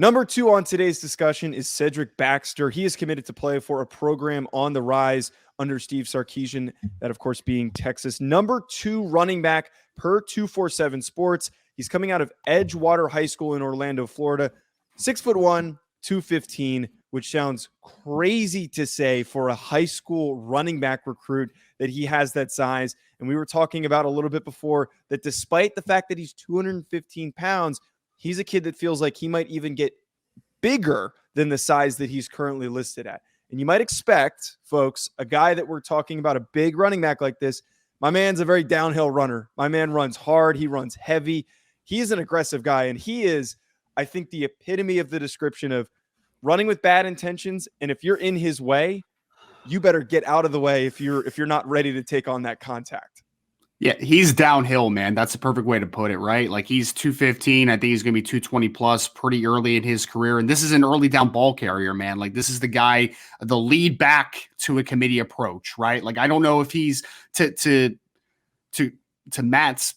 Number 2 on today's discussion is Cedric Baxter. He is committed to play for a program on the rise under Steve Sarkisian, that of course being Texas. Number 2 running back per 247 Sports. He's coming out of Edgewater High School in Orlando, Florida. 6'1", 215, which sounds crazy to say for a high school running back recruit that he has that size. And we were talking about a little bit before that despite the fact that he's 215 pounds, he's a kid that feels like he might even get bigger than the size that he's currently listed at. And you might expect, folks, a guy that we're talking about, a big running back like this, my man's a very downhill runner. My man runs hard. He runs heavy. He's an aggressive guy. And he is, I think, the epitome of the description of running with bad intentions. And if you're in his way, you better get out of the way if you're not ready to take on that contact. Yeah, he's downhill, man. That's the perfect way to put it, right? Like he's 215. I think he's going to be 220 plus pretty early in his career. And this is an early down ball carrier, man. Like this is the guy, the lead back to a committee approach, right? Like I don't know if he's to Matt's,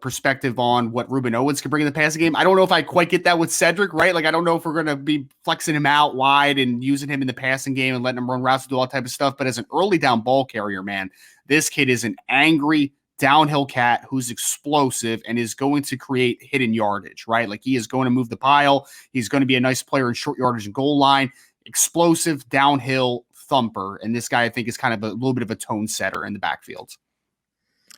perspective on what Ruben Owens can bring in the passing game. I don't know if I quite get that with Cedric, right? Like I don't know if we're going to be flexing him out wide and using him in the passing game and letting him run routes and do all type of stuff. But as an early down ball carrier, man, this kid is an angry downhill cat who's explosive and is going to create hidden yardage, right? Like he is going to move the pile. He's going to be a nice player in short yardage and goal line, explosive downhill thumper. And this guy, I think, is kind of a little bit of a tone setter in the backfield.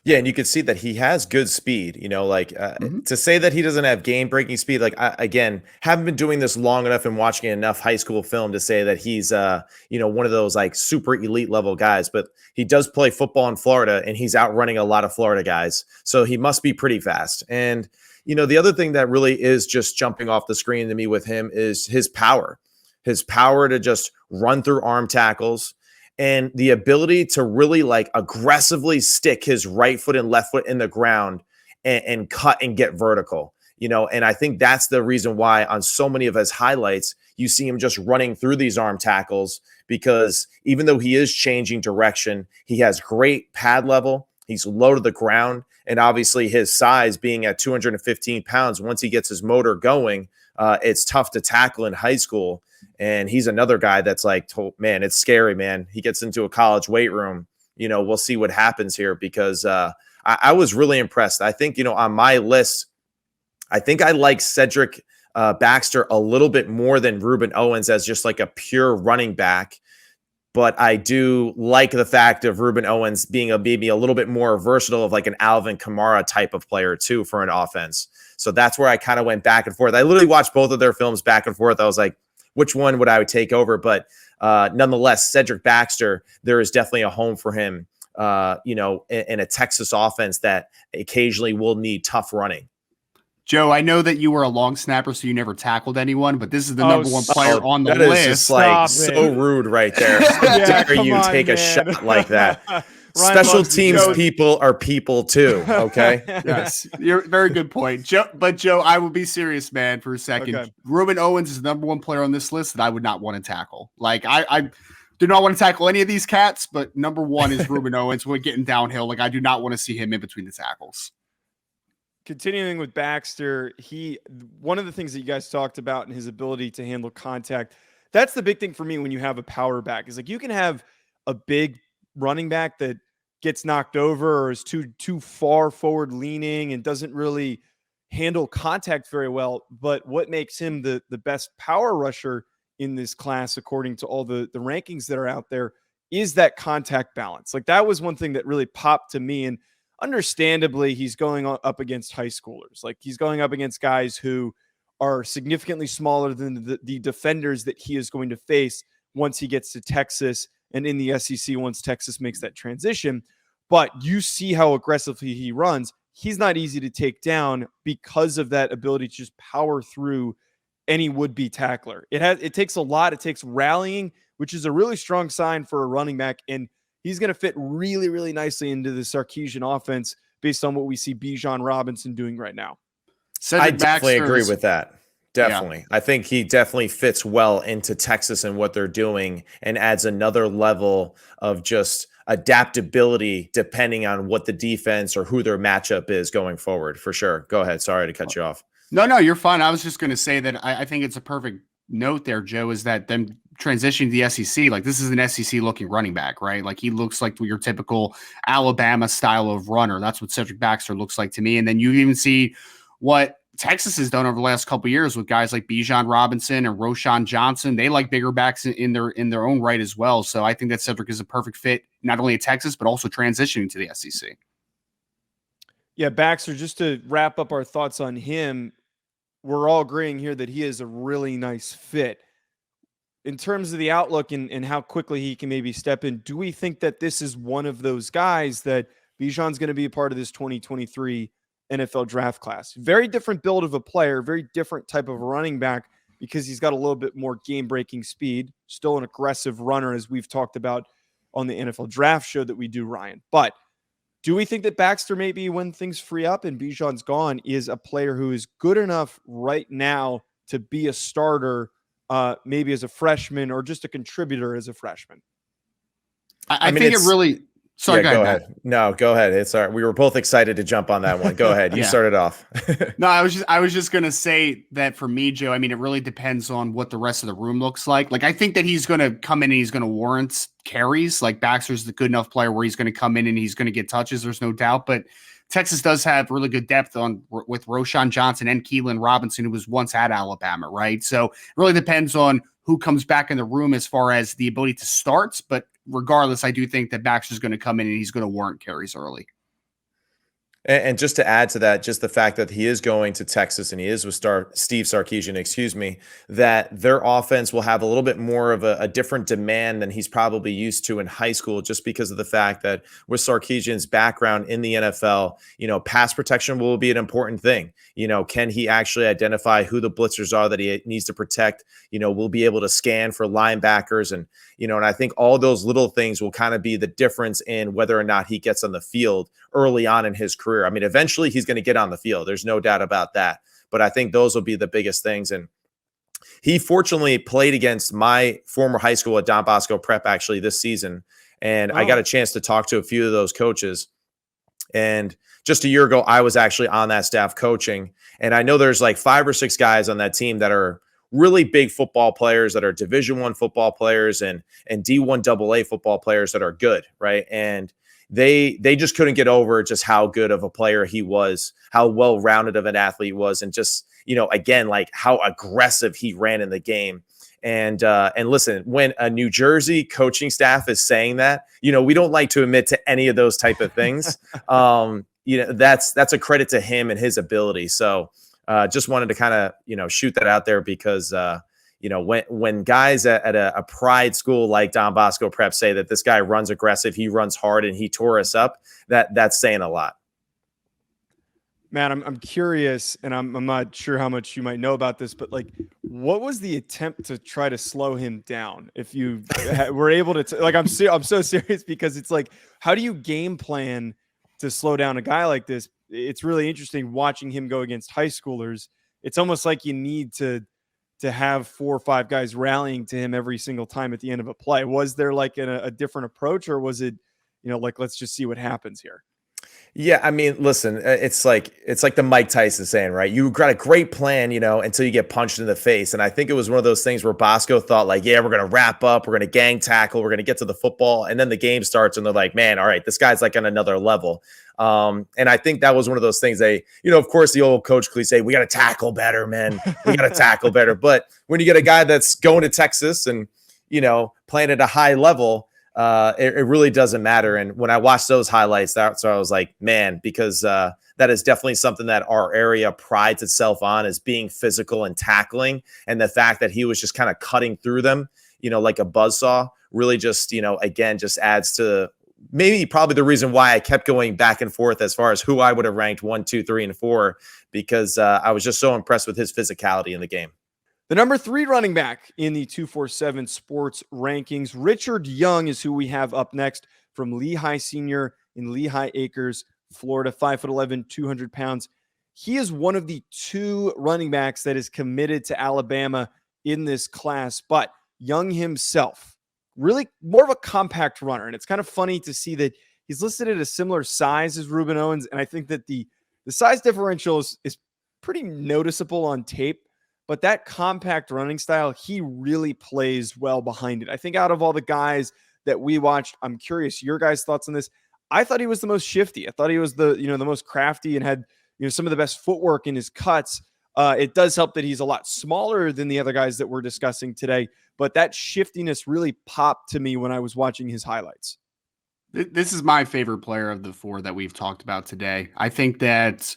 Yeah, and you can see that he has good speed, to say that he doesn't have game-breaking speed, again, haven't been doing this long enough and watching enough high school film to say that he's, one of those super elite level guys, but he does play football in Florida and he's outrunning a lot of Florida guys. So he must be pretty fast. And, the other thing that really is just jumping off the screen to me with him is his power to just run through arm tackles, and the ability to really aggressively stick his right foot and left foot in the ground and cut and get vertical, and I think that's the reason why on so many of his highlights, you see him just running through these arm tackles, because even though he is changing direction, he has great pad level. He's low to the ground. And obviously his size being at 215 pounds, once he gets his motor going, it's tough to tackle in high school. And he's another guy that's man, it's scary, man. He gets into a college weight room. We'll see what happens here, because I was really impressed. I think, on my list, I think I like Cedric Baxter a little bit more than Ruben Owens as just a pure running back. But I do like the fact of Ruben Owens being maybe a little bit more versatile of an Alvin Kamara type of player too for an offense. So that's where I kind of went back and forth. I literally watched both of their films back and forth. I was like, which one would I take over? But nonetheless, Cedric Baxter, there is definitely a home for him, in a Texas offense that occasionally will need tough running. Joe, I know that you were a long snapper, so you never tackled anyone, but this is the number one player on the list. That is just so rude right there. How dare you take a shot like that? Special teams people are people too, okay? Yes, you're very good point. Joe, I will be serious, man, for a second. Okay. Ruben Owens is the number one player on this list that I would not want to tackle. I do not want to tackle any of these cats, but number one is Ruben Owens. We're getting downhill. I do not want to see him in between the tackles. Continuing with Baxter, one of the things that you guys talked about in his ability to handle contact, that's the big thing for me when you have a power back. Is you can have a big running back that gets knocked over or is too far forward leaning and doesn't really handle contact very well. But what makes him the best power rusher in this class, according to all the rankings that are out there, is that contact balance. That was one thing that really popped to me. And understandably, he's going up against high schoolers. He's going up against guys who are significantly smaller than the defenders that he is going to face once he gets to Texas and in the SEC once Texas makes that transition. But you see how aggressively he runs. He's not easy to take down because of that ability to just power through any would-be tackler. It takes a lot. It takes rallying, which is a really strong sign for a running back. And he's going to fit really, really nicely into the Sarkisian offense based on what we see Bijan Robinson doing right now. I definitely agree with that. Definitely. Yeah. I think he definitely fits well into Texas and what they're doing and adds another level of just adaptability depending on what the defense or who their matchup is going forward, for sure. Go ahead. Sorry to cut you off. No, you're fine. I was just going to say that I think it's a perfect note there, Joe, is that them transitioning to the SEC, like this is an SEC looking running back, right? Like he looks like your typical Alabama style of runner. That's what Cedric Baxter looks like to me. And then you even see what Texas has done over the last couple of years with guys like Bijan Robinson and Roshan Johnson. They like bigger backs in their own right as well. So I think that Cedric is a perfect fit, not only at Texas, but also transitioning to the SEC. Yeah, Baxter, just to wrap up our thoughts on him, we're all agreeing here that he is a really nice fit. In terms of the outlook and how quickly he can maybe step in, do we think that this is one of those guys that Bijan's going to be a part of this 2023 NFL draft class? Very different build of a player, very different type of running back because he's got a little bit more game-breaking speed, still an aggressive runner as we've talked about on the NFL draft show that we do, Ryan. But do we think that Baxter, maybe when things free up and Bijan's gone, is a player who is good enough right now to be a starter, maybe as a freshman or just a contributor as a freshman? I mean, think it really. Sorry, go ahead. No, go ahead. It's all right. We were both excited to jump on that one. Go ahead. You started off. No, I was just gonna say that for me, Joe. I mean, it really depends on what the rest of the room looks like. Like, I think that he's gonna come in and he's gonna warrant carries. Like Baxter's the good enough player where he's gonna come in and he's gonna get touches. There's no doubt. But Texas does have really good depth with Roshan Johnson and Keelan Robinson, who was once at Alabama, right? So it really depends on who comes back in the room as far as the ability to start. But regardless, I do think that Baxter's going to come in and he's going to warrant carries early. And just to add to that, just the fact that he is going to Texas and he is with Steve Sarkisian, that their offense will have a little bit more of a different demand than he's probably used to in high school, just because of the fact that with Sarkisian's background in the NFL, pass protection will be an important thing. Can he actually identify who the blitzers are that he needs to protect? We'll be able to scan for linebackers and I think all those little things will kind of be the difference in whether or not he gets on the field early on in his career. I mean, eventually he's going to get on the field. There's no doubt about that. But I think those will be the biggest things. And he fortunately played against my former high school at Don Bosco Prep actually this season. And I got a chance to talk to a few of those coaches. And just a year ago, I was actually on that staff coaching. And I know there's like 5 or 6 guys on that team that are really big football players, that are Division I football players and D1 AA football players that are good, right? And they just couldn't get over just how good of a player he was, how well-rounded of an athlete he was, and just, again, like how aggressive he ran in the game. And listen, when a New Jersey coaching staff is saying that, we don't like to admit to any of those type of things. That's a credit to him and his ability. So just wanted to kind of, shoot that out there because, when guys at a pride school like Don Bosco Prep say that this guy runs aggressive, he runs hard, and he tore us up, that's saying a lot. Man, I'm curious, and I'm not sure how much you might know about this, but like, what was the attempt to try to slow him down? If you were able to, I'm so serious because it's like, how do you game plan to slow down a guy like this? It's really interesting watching him go against high schoolers. It's almost like you need to have 4 or 5 guys rallying to him every single time at the end of a play. Was there like a different approach, or was it, like, let's just see what happens here? Yeah, I mean, listen, it's like the Mike Tyson saying, right? You got a great plan, until you get punched in the face. And I think it was one of those things where Bosco thought like, yeah, we're going to wrap up, we're going to gang tackle, we're going to get to the football. And then the game starts and they're like, man, all right, this guy's like on another level. And I think that was one of those things of course, the old coach cliche, we got to tackle better, man. We got to tackle better. But when you get a guy that's going to Texas and, playing at a high level, it really doesn't matter. And when I watched those highlights, that's where I was like, man, because that is definitely something that our area prides itself on, is being physical and tackling. And the fact that he was just kind of cutting through them, like a buzzsaw, really just, again, just adds to probably the reason why I kept going back and forth as far as who I would have ranked 1, 2, 3, and 4, because I was just so impressed with his physicality in the game. The number 3 running back in the 247 Sports rankings, Richard Young, is who we have up next from Lehigh Senior in Lehigh Acres, Florida, 5'11", 200 pounds. He is one of the 2 running backs that is committed to Alabama in this class, but Young himself, really more of a compact runner. And it's kind of funny to see that he's listed at a similar size as Reuben Owens. And I think that the size differential is pretty noticeable on tape, but that compact running style, he really plays well behind it. I think out of all the guys that we watched, I'm curious your guys' thoughts on this. I thought he was the most shifty. I thought he was the most crafty and had some of the best footwork in his cuts. It does help that he's a lot smaller than the other guys that we're discussing today, but that shiftiness really popped to me when I was watching his highlights. This is my favorite player of the four that we've talked about today. I think that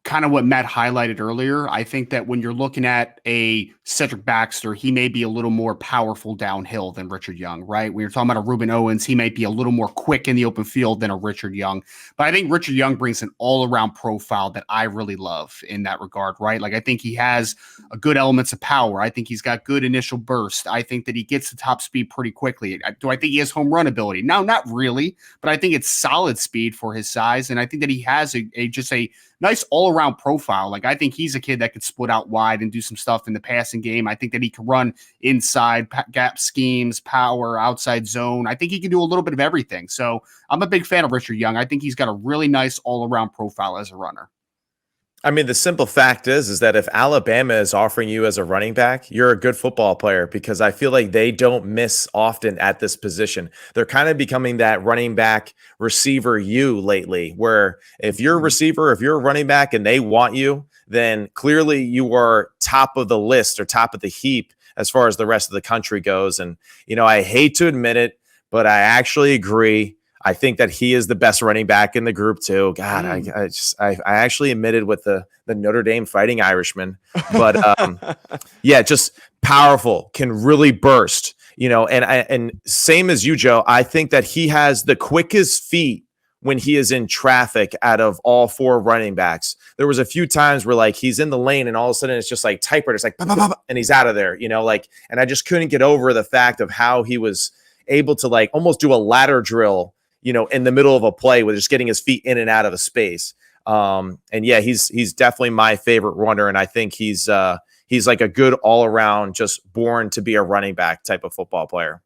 kind of what Matt highlighted earlier. I think that when you're looking at a Cedric Baxter, he may be a little more powerful downhill than Richard Young, right? When you're talking about a Ruben Owens, he might be a little more quick in the open field than a Richard Young. But I think Richard Young brings an all-around profile that I really love in that regard, right? Like I think he has a good elements of power. I think he's got good initial burst. I think that he gets to top speed pretty quickly. Do I think he has home run ability? No, not really, but I think it's solid speed for his size. And I think that he has just a nice all-around profile. Like I think he's a kid that could split out wide and do some stuff in the passing game. I think that he can run inside gap schemes, power, outside zone. I think he can do a little bit of everything. So I'm a big fan of Richard Young. I think he's got a really nice all-around profile as a runner. I mean, the simple fact is that if Alabama is offering you as a running back, you're a good football player, because I feel like they don't miss often at this position. They're kind of becoming that running back receiver you lately, where if you're a receiver, if you're a running back and they want you, then clearly you are top of the list or top of the heap as far as the rest of the country goes. And, I hate to admit it, but I actually agree. I think that he is the best running back in the group too. God, I actually admitted with the Notre Dame Fighting Irishman, but yeah, just powerful, can really burst, and same as you, Joe. I think that he has the quickest feet when he is in traffic out of all four running backs. There was a few times where like he's in the lane and all of a sudden it's just like typewriter, it's like bah, bah, bah, bah, and he's out of there, and I just couldn't get over the fact of how he was able to like almost do a ladder drill, in the middle of a play with just getting his feet in and out of a space. And yeah, he's definitely my favorite runner. And I think he's like a good all around, just born to be a running back type of football player.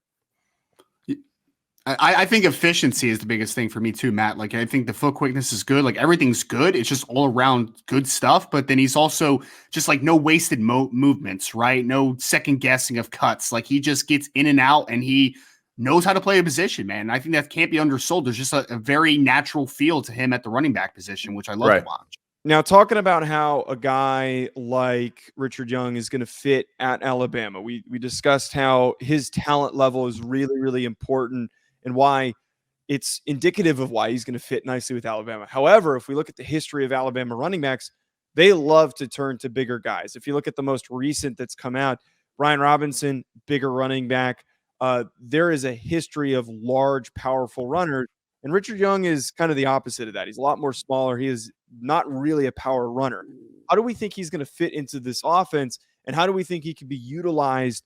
I think efficiency is the biggest thing for me too, Matt. Like I think the foot quickness is good. Like everything's good. It's just all around good stuff. But then he's also just like no wasted movements, right? No second guessing of cuts. Like he just gets in and out and he knows how to play a position, man. I think that can't be undersold. There's just a very natural feel to him at the running back position, which I love to watch. Now, talking about how a guy like Richard Young is going to fit at Alabama, we discussed how his talent level is really, really important and why it's indicative of why he's going to fit nicely with Alabama. However, if we look at the history of Alabama running backs, they love to turn to bigger guys. If you look at the most recent that's come out, Brian Robinson, bigger running back. There is a history of large, powerful runners, and Richard Young is kind of the opposite of that. He's a lot more smaller. He is not really a power runner. How do we think he's going to fit into this offense, and how do we think he can be utilized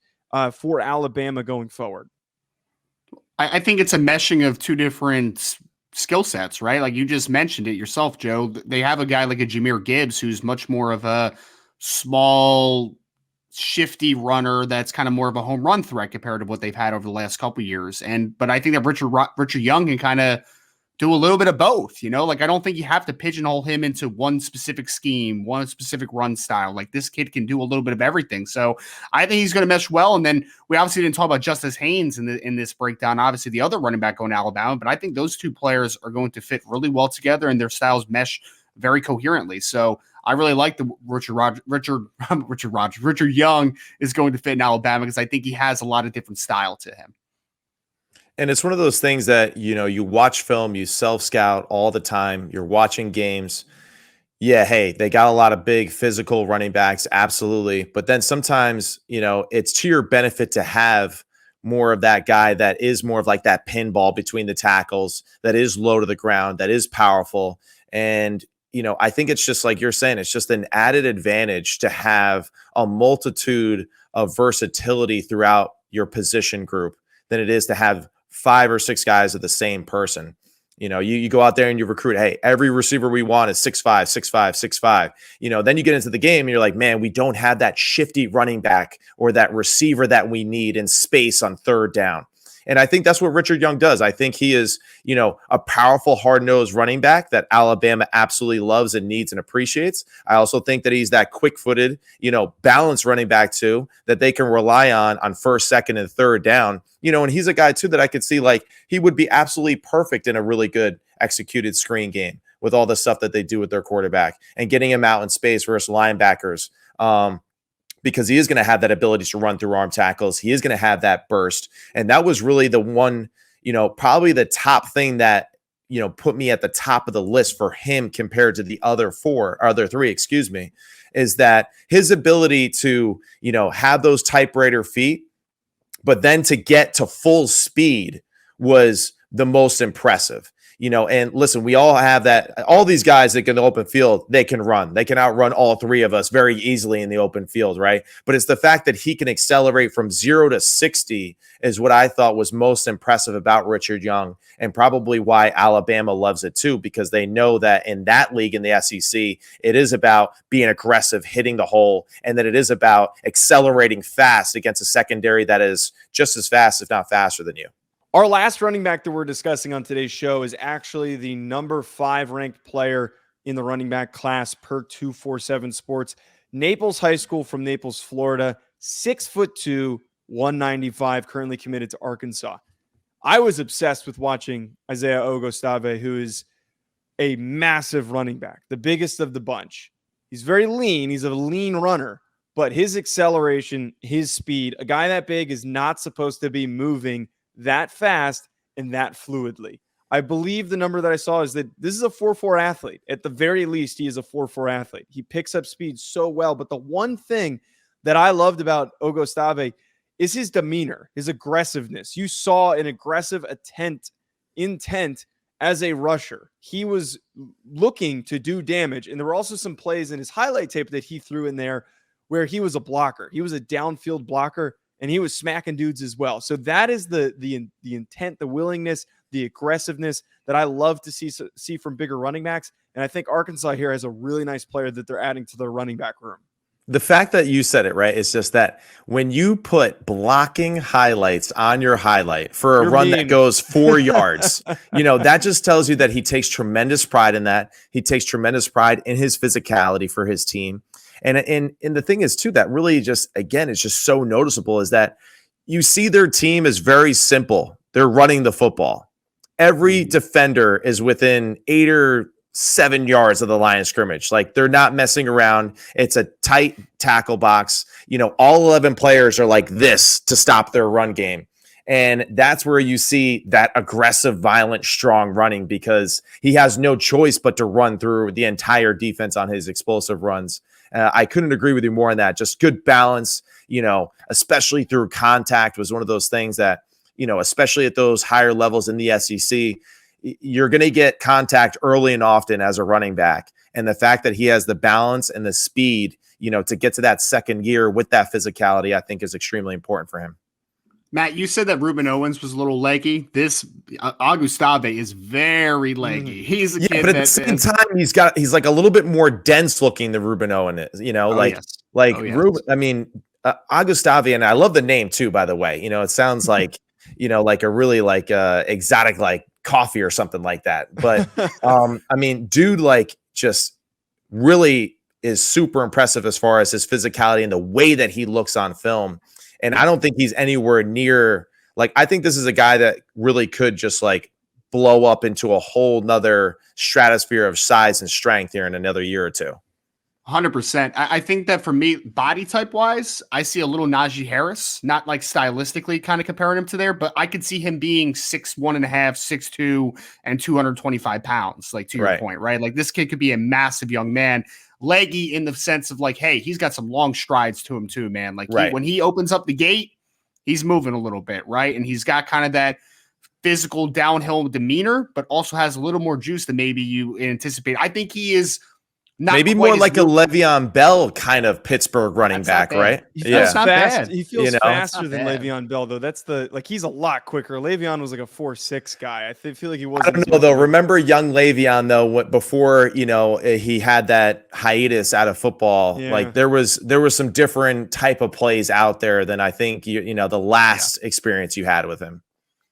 for Alabama going forward? I think it's a meshing of two different skill sets, right? Like you just mentioned it yourself, Joe. They have a guy like a Jahmyr Gibbs who's much more of a small, shifty runner that's kind of more of a home run threat compared to what they've had over the last couple of years. But I think that Richard Young can kind of do a little bit of both, like I don't think you have to pigeonhole him into one specific scheme, one specific run style. Like this kid can do a little bit of everything. So I think he's going to mesh well. And then we obviously didn't talk about Justice Haynes in this breakdown, obviously the other running back going to Alabama, but I think those two players are going to fit really well together and their styles mesh very coherently. So I really like the Richard Young is going to fit in Alabama because I think he has a lot of different style to him. And it's one of those things that, you watch film, you self-scout all the time. You're watching games. Yeah, hey, they got a lot of big physical running backs, absolutely. But then sometimes, it's to your benefit to have more of that guy that is more of like that pinball between the tackles, that is low to the ground, that is powerful. And, I think it's just like you're saying, it's just an added advantage to have a multitude of versatility throughout your position group than it is to have 5 or 6 guys of the same person. You go out there and you recruit, hey, every receiver we want is 6'5", 6'5", 6'5". Then you get into the game and you're like, man, we don't have that shifty running back or that receiver that we need in space on third down. And I think that's what Richard Young does. I think he is, a powerful, hard-nosed running back that Alabama absolutely loves and needs and appreciates. I also think that he's that quick-footed, balanced running back too, that they can rely on first, second, and third down. And he's a guy too that I could see like he would be absolutely perfect in a really good executed screen game with all the stuff that they do with their quarterback and getting him out in space versus linebackers. Because he is going to have that ability to run through arm tackles. He is going to have that burst. And that was really the one, probably the top thing that, put me at the top of the list for him compared to the other three, is that his ability to, have those typewriter feet, but then to get to full speed was the most impressive. And listen, we all have that. All these guys that can open field, they can run. They can outrun all three of us very easily in the open field, right? But it's the fact that he can accelerate from 0 to 60 is what I thought was most impressive about Richard Young, and probably why Alabama loves it too, because they know that in that league in the SEC, it is about being aggressive, hitting the hole, and that it is about accelerating fast against a secondary that is just as fast, if not faster than you. Our last running back that we're discussing on today's show is actually the number 5 ranked player in the running back class per 247 Sports. Naples High School from Naples, Florida, 6'2", 195, currently committed to Arkansas. I was obsessed with watching Isaiah Ogostave, who is a massive running back, the biggest of the bunch. He's very lean. He's a lean runner, but his acceleration, his speed, a guy that big is not supposed to be moving that fast and that fluidly. I believe the number that I saw is that this is a 4.4 athlete. At the very least, he is a 4.4 athlete. He picks up speed so well. But the one thing that I loved about Ogostave is his demeanor, his aggressiveness. You saw an aggressive intent as a rusher. He was looking to do damage. And there were also some plays in his highlight tape that he threw in there where he was a blocker. He was a downfield blocker, and he was smacking dudes as well. So that is the intent, the willingness, the aggressiveness that I love to see from bigger running backs. And I think Arkansas here has a really nice player that they're adding to their running back room. The fact that you said it, right, is just that when you put blocking highlights on your highlight for a run that goes 4 yards, that just tells you that he takes tremendous pride in that. He takes tremendous pride in his physicality for his team. And the thing is, too, that really just, again, it's just so noticeable is that you see their team is very simple. They're running the football. Every defender is within 8 or 7 yards of the line of scrimmage. Like, they're not messing around. It's a tight tackle box. All 11 players are like this to stop their run game. And that's where you see that aggressive, violent, strong running, because he has no choice but to run through the entire defense on his explosive runs. I couldn't agree with you more on that. Just good balance, especially through contact, was one of those things that, especially at those higher levels in the SEC, you're going to get contact early and often as a running back. And the fact that he has the balance and the speed, to get to that second gear with that physicality, I think is extremely important for him. Matt, you said that Ruben Owens was a little leggy. This Ogostave is very leggy. He's a kid, but at the same time, he's like a little bit more dense looking than Ruben Owen is. Ruben. I mean, Ogostave, and I love the name too. By the way, it sounds like like a really exotic like coffee or something like that. But I mean, dude, just really is super impressive as far as his physicality and the way that he looks on film. And I don't think he's anywhere near, I think this is a guy that really could just blow up into a whole nother stratosphere of size and strength here in another year or two. 100%. I think that for me, body type wise, I see a little Najee Harris, not stylistically kind of comparing him to there, but I could see him being 6'1.5", 6'2", and 225 pounds, to your point, right? This kid could be a massive young man. Leggy in the sense of hey, he's got some long strides to him too, man. When he opens up the gate, he's moving a little bit, right? And he's got kind of that physical downhill demeanor, but also has a little more juice than maybe you anticipate. I think he is not maybe more like a Le'Veon Bell kind of Pittsburgh running back, right? It's not bad. He feels faster than Le'Veon Bell, though. That's he's a lot quicker. Le'Veon was a 4.6 guy. I feel like he wasn't. I don't know though. Remember young Le'Veon though? Before he had that hiatus out of football, there was some different type of plays out there than I think the last experience you had with him.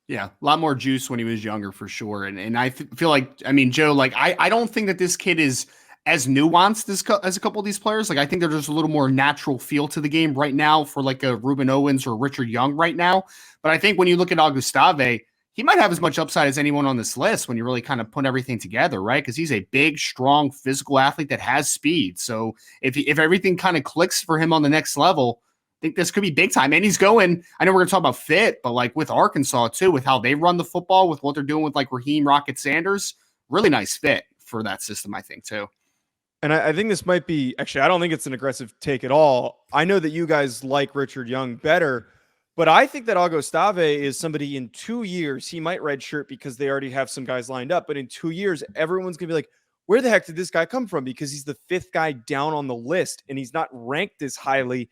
Yeah, a lot more juice when he was younger for sure. And I feel like, I mean, Joe, like I don't think that this kid is as nuanced as a couple of these players. Like I think there's just a little more natural feel to the game right now for like a Ruben Owens or Richard Young right now. But I think when you look at Ogostave, he might have as much upside as anyone on this list when you really kind of put everything together, right? Because he's a big, strong, physical athlete that has speed. So if everything kind of clicks for him on the next level, I think this could be big time. And he's going, I know we're going to talk about fit, but like with Arkansas too, with how they run the football, with what they're doing with like Raheem Rocket Sanders, really nice fit for that system, I think too. And I think this might be, actually, I don't think it's an aggressive take at all. I know that you guys like Richard Young better, but I think that Ogostave is somebody in 2 years, he might redshirt because they already have some guys lined up. But in 2 years, everyone's going to be like, where the heck did this guy come from? Because he's the 5th guy down on the list and he's not ranked as highly.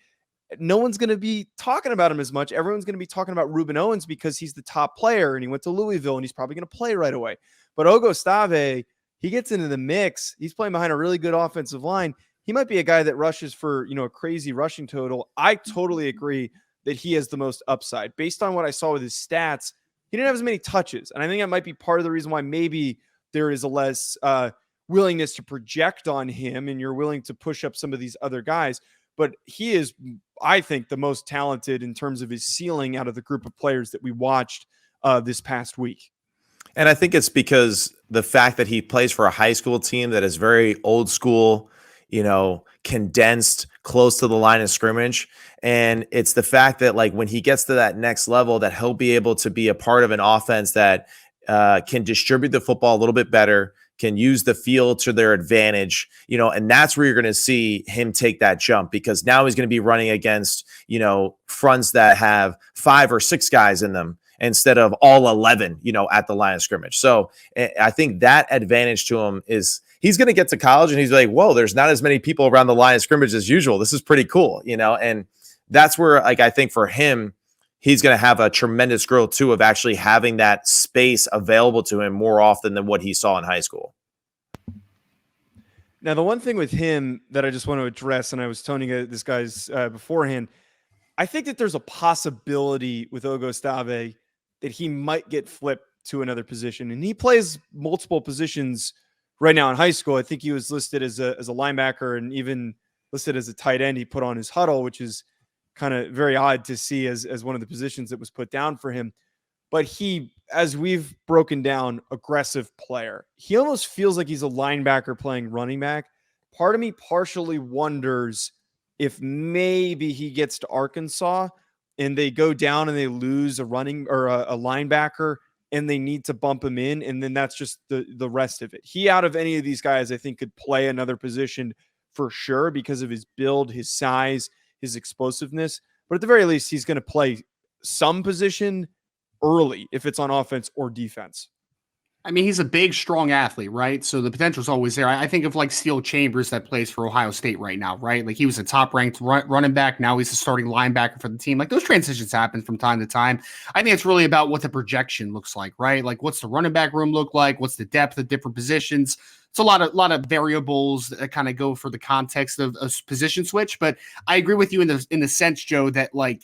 No one's going to be talking about him as much. Everyone's going to be talking about Ruben Owens because he's the top player and he went to Louisville and he's probably going to play right away. But Ogostave, he gets into the mix. He's playing behind a really good offensive line. He might be a guy that rushes for, a crazy rushing total. I totally agree that he has the most upside. Based on what I saw with his stats, he didn't have as many touches. And I think that might be part of the reason why maybe there is a less willingness to project on him and you're willing to push up some of these other guys. But he is, I think, the most talented in terms of his ceiling out of the group of players that we watched this past week. And I think it's because the fact that he plays for a high school team that is very old school, condensed, close to the line of scrimmage. And it's the fact that like when he gets to that next level, that he'll be able to be a part of an offense that can distribute the football a little bit better, can use the field to their advantage, and that's where you're going to see him take that jump, because now he's going to be running against, fronts that have 5 or 6 guys in them instead of all 11, at the line of scrimmage. So I think that advantage to him is he's going to get to college and he's like, whoa, there's not as many people around the line of scrimmage as usual. This is pretty cool, and that's where, like, I think for him, he's going to have a tremendous growth too of actually having that space available to him more often than what he saw in high school. Now, the one thing with him that I just want to address, and I was telling this guy's beforehand, I think that there's a possibility with Ogostave that he might get flipped to another position. And he plays multiple positions right now in high school. I think he was listed as a linebacker and even listed as a tight end. He put on his huddle, which is kind of very odd to see as one of the positions that was put down for him. But he, as we've broken down, aggressive player. He almost feels like he's a linebacker playing running back. Part of me partially wonders if maybe he gets to Arkansas and they go down and they lose a running or a linebacker and they need to bump him in. And then that's just the rest of it. He, out of any of these guys, I think could play another position for sure because of his build, his size, his explosiveness. But at the very least, he's going to play some position early if it's on offense or defense. I mean, he's a big, strong athlete, right? So the potential is always there. I think of like Steele Chambers that plays for Ohio State right now, right? Like he was a top-ranked running back. Now he's a starting linebacker for the team. Like those transitions happen from time to time. I think it's really about what the projection looks like, right? Like what's the running back room look like? What's the depth of different positions? It's a lot of variables that kind of go for the context of a position switch. But I agree with you in the sense, Joe, that like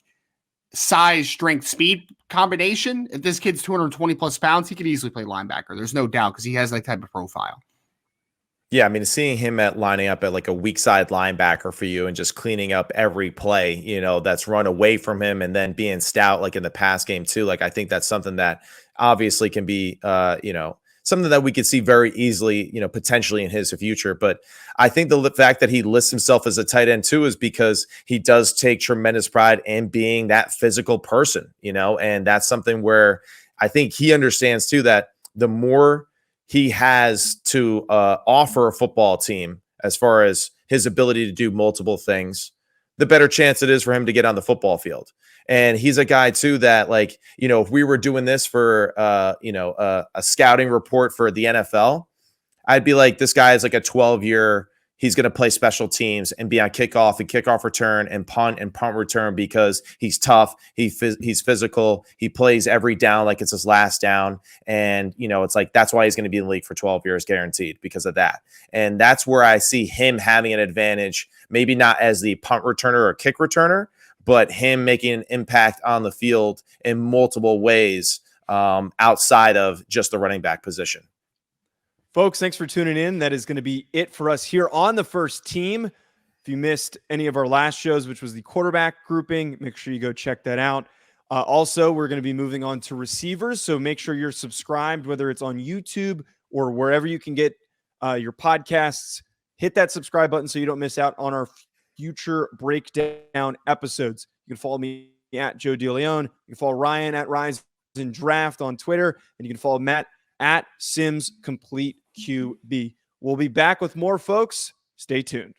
size, strength, speed combination. If this kid's 220 plus pounds, he could easily play linebacker. There's no doubt because he has that type of profile. Yeah, I mean, seeing him lining up at like a weak side linebacker for you and just cleaning up every play, that's run away from him and then being stout like in the pass game too. Like I think that's something that obviously can be, something that we could see very easily, potentially in his future. But I think the fact that he lists himself as a tight end too is because he does take tremendous pride in being that physical person, and that's something where I think he understands too that the more he has to offer a football team as far as his ability to do multiple things, the better chance it is for him to get on the football field. And he's a guy too that, like, if we were doing this for, a scouting report for the NFL, I'd be like, this guy is like a 12-year. He's going to play special teams and be on kickoff and kickoff return and punt return because he's tough. He's physical. He plays every down like it's his last down. And, it's like, that's why he's going to be in the league for 12 years guaranteed because of that. And that's where I see him having an advantage, maybe not as the punt returner or kick returner, but him making an impact on the field in multiple ways outside of just the running back position. Folks, thanks for tuning in. That is going to be it for us here on the First Team. If you missed any of our last shows, which was the quarterback grouping, make sure you go check that out. Also, we're going to be moving on to receivers, so make sure you're subscribed, whether it's on YouTube or wherever you can get your podcasts. Hit that subscribe button so you don't miss out on our future breakdown episodes. You can follow me at Joe DeLeone. You can follow Ryan at Rise and Draft on Twitter, and you can follow Matt at Sims Complete QB. We'll be back with more, folks. Stay tuned.